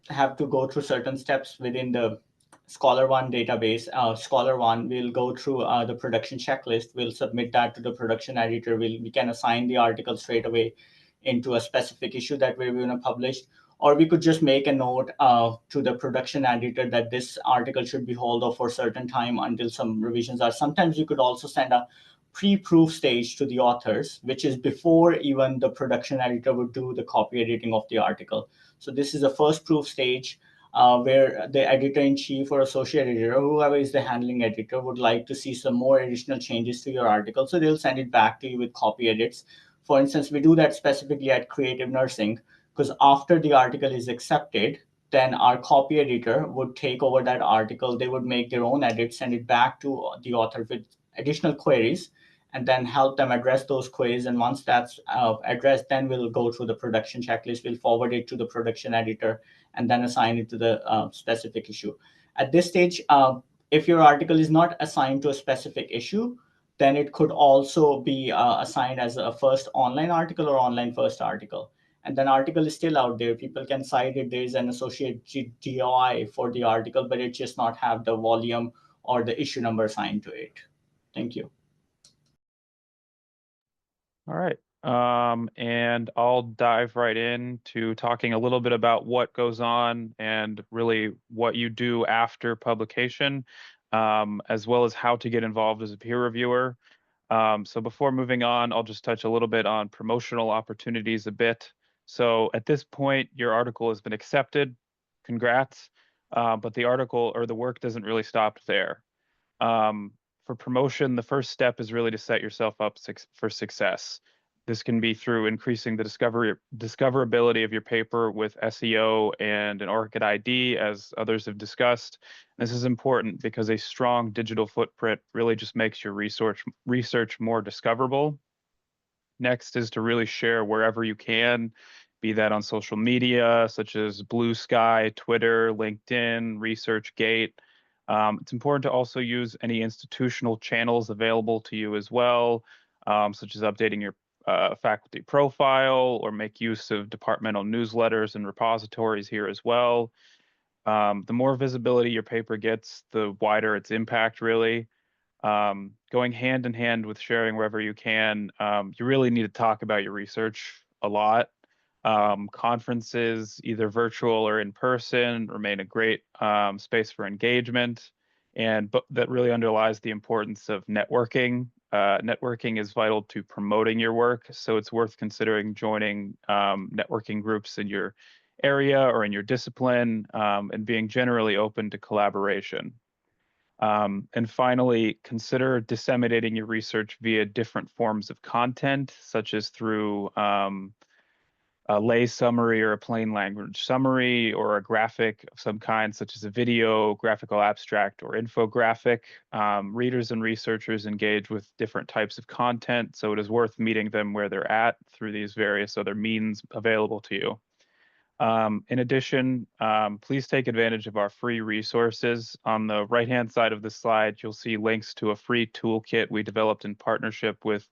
have to go through certain steps within the Scholar One database. Scholar One will go through the production checklist. We'll submit that to the production editor. We can assign the article straight away into a specific issue that we're going to publish. Or we could just make a note to the production editor that this article should be held off for a certain time until some revisions are. Sometimes you could also send a pre-proof stage to the authors, which is before even the production editor would do the copy editing of the article. So this is the first proof stage where the editor-in-chief or associate editor, or whoever is the handling editor, would like to see some more additional changes to your article. So they'll send it back to you with copy edits. For instance, we do that specifically at Creative Nursing, because after the article is accepted, then our copy editor would take over that article. They would make their own edits, send it back to the author with additional queries, and then help them address those queries. And once that's addressed, then we'll go through the production checklist. We'll forward it to the production editor and then assign it to the specific issue. At this stage, if your article is not assigned to a specific issue, then it could also be assigned as a first online article or online first article. And then article is still out there. People can cite it. There is an associate DOI for the article, but it just not have the volume or the issue number assigned to it. Thank you. All right. And I'll dive right into talking a little bit about what goes on and really what you do after publication, as well as how to get involved as a peer reviewer. So before moving on, I'll just touch a little bit on promotional opportunities a bit. So at this point, your article has been accepted. Congrats. But the article or the work doesn't really stop there. For promotion, the first step is really to set yourself up for success. This can be through increasing the discoverability of your paper with SEO and an ORCID ID, as others have discussed. This is important because a strong digital footprint really just makes your research more discoverable. Next is to really share wherever you can, be that on social media, such as Blue Sky, Twitter, LinkedIn, ResearchGate. It's important to also use any institutional channels available to you as well, such as updating your faculty profile or make use of departmental newsletters and repositories here as well. The more visibility your paper gets, the wider its impact, really. Going hand in hand with sharing wherever you can, you really need to talk about your research a lot. Conferences, either virtual or in person, remain a great space for engagement, and that really underlies the importance of networking. Networking is vital to promoting your work, so it's worth considering joining networking groups in your area or in your discipline, and being generally open to collaboration. And finally, consider disseminating your research via different forms of content, such as through a lay summary or a plain language summary, or a graphic of some kind, such as a video, graphical abstract, or infographic. Readers and researchers engage with different types of content, so it is worth meeting them where they're at through these various other means available to you. In addition, please take advantage of our free resources. On the right-hand side of the slide, you'll see links to a free toolkit we developed in partnership with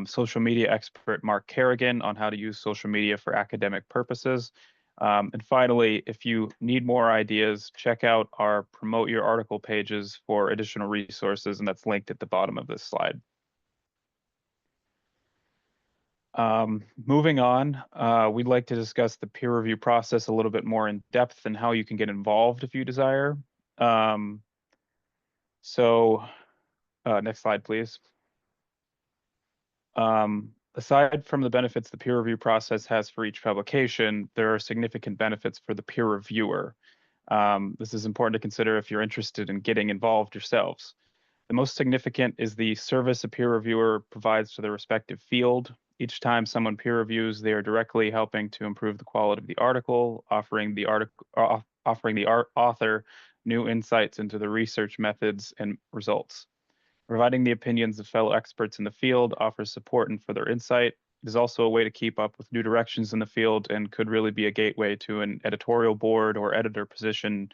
social media expert Mark Kerrigan on how to use social media for academic purposes. And finally, if you need more ideas, check out our Promote Your Article pages for additional resources, and that's linked at the bottom of this slide. Moving on, we'd like to discuss the peer review process a little bit more in depth and how you can get involved if you desire. Next slide, please. Aside from the benefits the peer review process has for each publication, there are significant benefits for the peer reviewer. This is important to consider if you're interested in getting involved yourselves. The most significant is the service a peer reviewer provides to their respective field. Each time someone peer reviews, they are directly helping to improve the quality of the article, offering the author new insights into the research methods and results. Providing the opinions of fellow experts in the field offers support and further insight. It is also a way to keep up with new directions in the field and could really be a gateway to an editorial board or editor position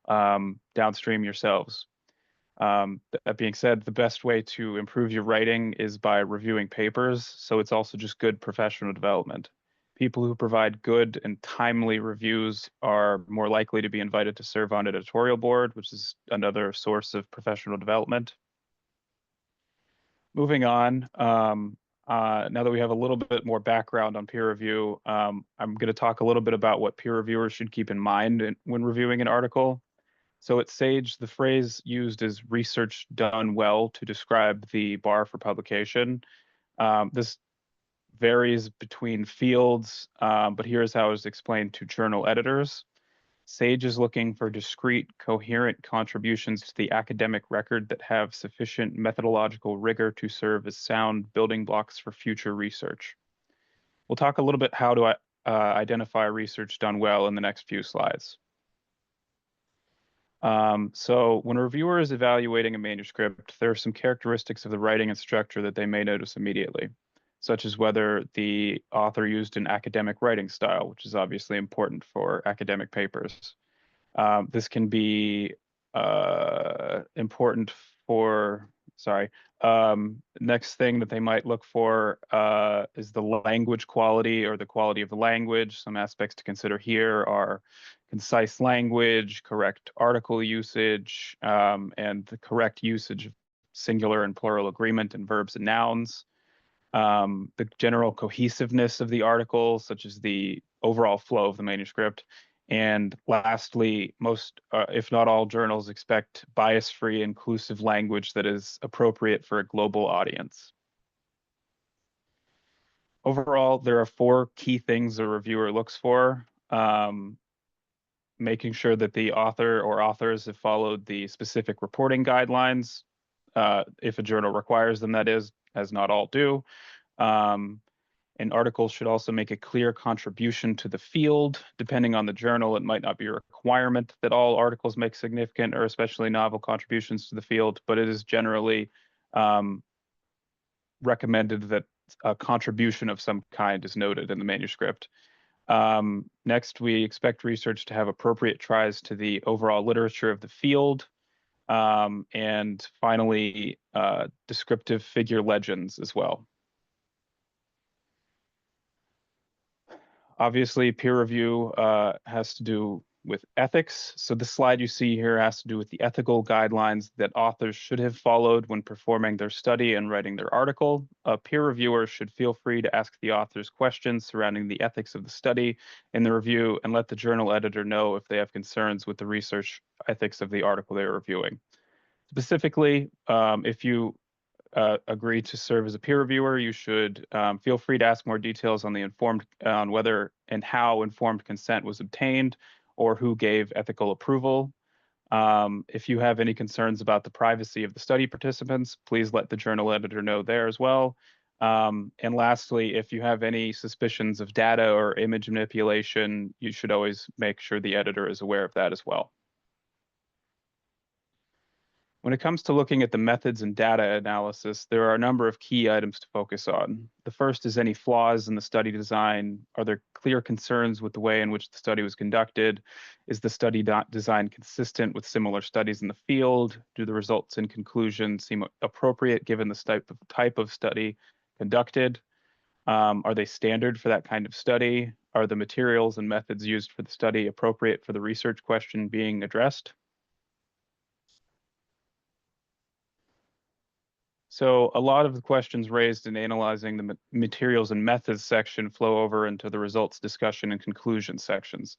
downstream yourselves. That being said, the best way to improve your writing is by reviewing papers, so it's also just good professional development. People who provide good and timely reviews are more likely to be invited to serve on editorial board, which is another source of professional development. Moving on, now that we have a little bit more background on peer review, I'm going to talk a little bit about what peer reviewers should keep in mind when reviewing an article. So at Sage, the phrase used is research done well to describe the bar for publication. This varies between fields, but here's how it's explained to journal editors. Sage is looking for discrete, coherent contributions to the academic record that have sufficient methodological rigor to serve as sound building blocks for future research. We'll talk a little bit how to identify research done well in the next few slides. So when a reviewer is evaluating a manuscript, there are some characteristics of the writing and structure that they may notice immediately, such as whether the author used an academic writing style, which is obviously important for academic papers. This can be important for, next thing that they might look for is the language quality or the quality of the language. Some aspects to consider here are concise language, correct article usage, and the correct usage of singular and plural agreement in verbs and nouns. The general cohesiveness of the article, such as the overall flow of the manuscript. And lastly, most, if not all, journals expect bias-free, inclusive language that is appropriate for a global audience. Overall, there are 4 key things a reviewer looks for. Making sure that the author or authors have followed the specific reporting guidelines, if a journal requires them, that is, as not all do. An article should also make a clear contribution to the field. Depending on the journal, it might not be a requirement that all articles make significant or especially novel contributions to the field, but it is generally recommended that a contribution of some kind is noted in the manuscript. Next, we expect research to have appropriate ties to the overall literature of the field. And finally, descriptive figure legends as well. Obviously, peer review has to do with ethics. So the slide you see here has to do with the ethical guidelines that authors should have followed when performing their study and writing their article. A peer reviewer should feel free to ask the authors questions surrounding the ethics of the study in the review and let the journal editor know if they have concerns with the research ethics of the article they are reviewing. Specifically, if you agree to serve as a peer reviewer, you should feel free to ask more details on whether and how informed consent was obtained or who gave ethical approval. If you have any concerns about the privacy of the study participants, please let the journal editor know there as well. And lastly, if you have any suspicions of data or image manipulation, you should always make sure the editor is aware of that as well. When it comes to looking at the methods and data analysis, there are a number of key items to focus on. The first is any flaws in the study design. Are there clear concerns with the way in which the study was conducted? Is the study design consistent with similar studies in the field? Do the results and conclusions seem appropriate given the type of study conducted? Are they standard for that kind of study? Are the materials and methods used for the study appropriate for the research question being addressed? So a lot of the questions raised in analyzing the materials and methods section flow over into the results discussion and conclusion sections.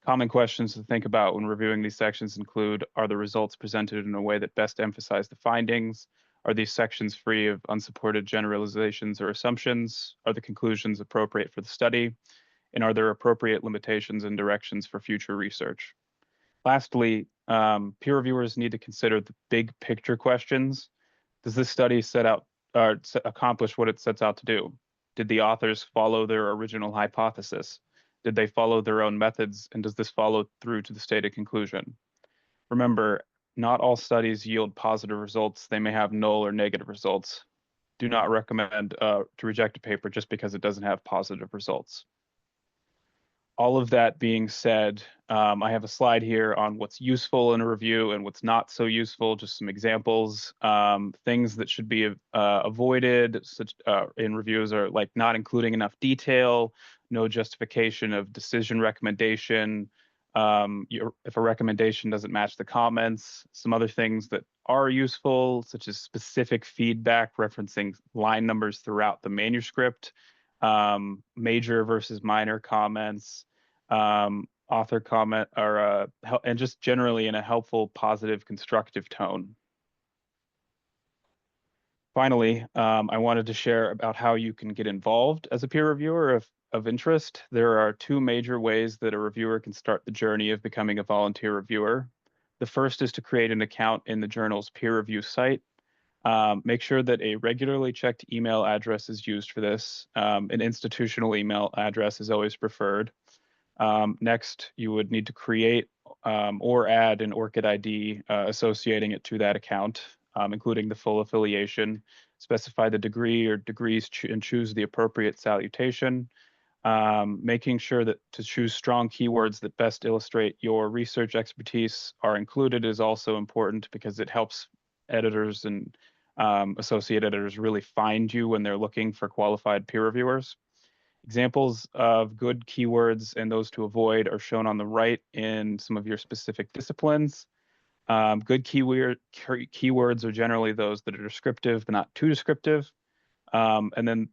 Common questions to think about when reviewing these sections include, are the results presented in a way that best emphasize the findings? Are these sections free of unsupported generalizations or assumptions? Are the conclusions appropriate for the study? And are there appropriate limitations and directions for future research? Lastly, peer reviewers need to consider the big picture questions. Does this study accomplish what it sets out to do? Did the authors follow their original hypothesis? Did they follow their own methods? And does this follow through to the stated conclusion? Remember, not all studies yield positive results. They may have null or negative results. Do not recommend to reject a paper just because it doesn't have positive results. All of that being said, I have a slide here on what's useful in a review and what's not so useful, just some examples. Things that should be avoided in reviews are like not including enough detail, no justification of decision recommendation, if a recommendation doesn't match the comments. Some other things that are useful, such as specific feedback referencing line numbers throughout the manuscript, major versus minor comments, author comment, or and just generally in a helpful, positive, constructive tone. Finally, I wanted to share about how you can get involved as a peer reviewer of interest. There are two major ways that a reviewer can start the journey of becoming a volunteer reviewer. The first is to create an account in the journal's peer review site. Make sure that a regularly checked email address is used for this. An institutional email address is always preferred. Next, you would need to create or add an ORCID ID associating it to that account, including the full affiliation. Specify the degree or degrees and choose the appropriate salutation. Making sure that to choose strong keywords that best illustrate your research expertise are included is also important because it helps editors and associate editors really find you when they're looking for qualified peer reviewers. Examples of good keywords and those to avoid are shown on the right in some of your specific disciplines. Good keywords are generally those that are descriptive but not too descriptive. And then,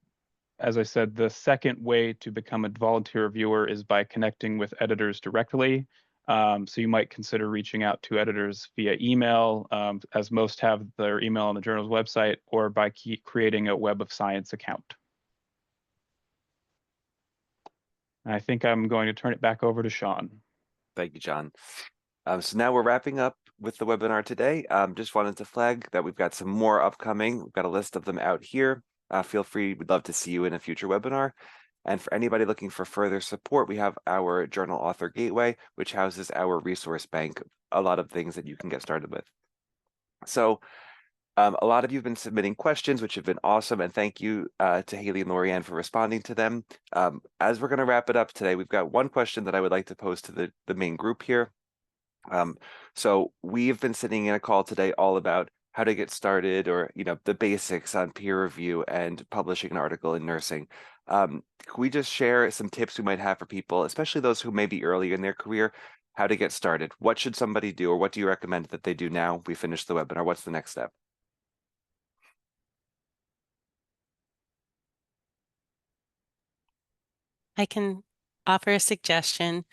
as I said, the second way to become a volunteer reviewer is by connecting with editors directly. So you might consider reaching out to editors via email, as most have their email on the journal's website, or by creating a Web of Science account. I think I'm going to turn it back over to Sean. Thank you, John. So now we're wrapping up with the webinar today. Just wanted to flag that we've got some more upcoming. We've got a list of them out here. Feel free, we'd love to see you in a future webinar. And for anybody looking for further support, we have our Journal Author Gateway, which houses our resource bank, a lot of things that you can get started with. So a lot of you have been submitting questions, which have been awesome, and thank you to Haley and Lorianne for responding to them. As we're going to wrap it up today, we've got one question that I would like to pose to the main group here. So we've been sitting in a call today all about how to get started, or the basics on peer review and publishing an article in nursing. Can we just share some tips we might have for people, especially those who may be early in their career, how to get started? What should somebody do, or what do you recommend that they do now we finish the webinar? What's the next step? I can offer a suggestion.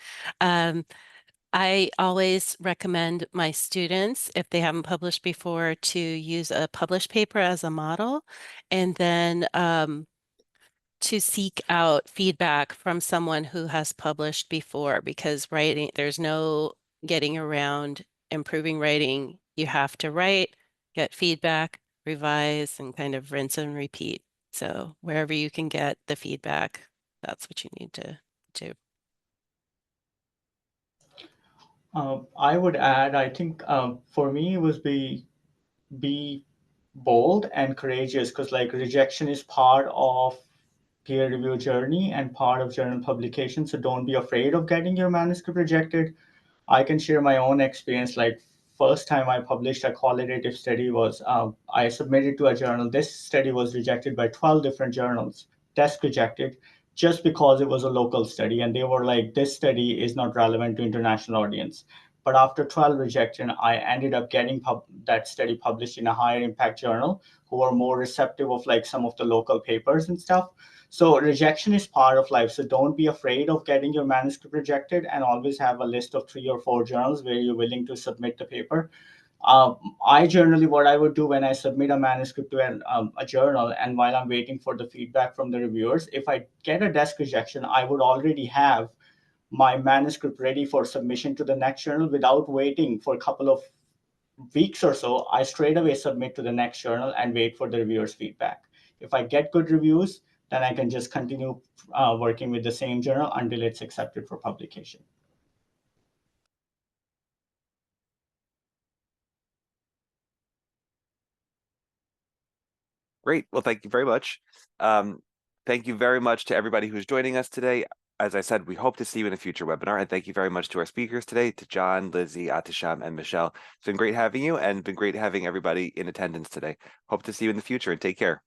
I always recommend my students, if they haven't published before, to use a published paper as a model, and then to seek out feedback from someone who has published before, because writing, there's no getting around improving writing. You have to write, get feedback, revise, and kind of rinse and repeat. So wherever you can get the feedback, that's what you need to do. I would add, I think for me it was be bold and courageous, because like rejection is part of peer review journey and part of journal publication. So don't be afraid of getting your manuscript rejected. I can share my own experience. Like first time I published a qualitative study was I submitted to a journal. This study was rejected by 12 different journals, desk rejected, just because it was a local study. And they were like, this study is not relevant to international audience. But after 12 rejection, I ended up getting that study published in a higher impact journal who are more receptive of like some of the local papers and stuff. So rejection is part of life. So don't be afraid of getting your manuscript rejected, and always have a list of 3 or 4 journals where you're willing to submit the paper. I generally, what I would do when I submit a manuscript to a journal, and while I'm waiting for the feedback from the reviewers, if I get a desk rejection, I would already have my manuscript ready for submission to the next journal without waiting for a couple of weeks or so. I straight away submit to the next journal and wait for the reviewers' feedback. If I get good reviews, then I can just continue working with the same journal until it's accepted for publication. Great. Well, thank you very much. Thank you very much to everybody who's joining us today. As I said, we hope to see you in a future webinar. And thank you very much to our speakers today, to John, Lizzie, Atisham, and Michelle. It's been great having you, and been great having everybody in attendance today. Hope to see you in the future, and take care.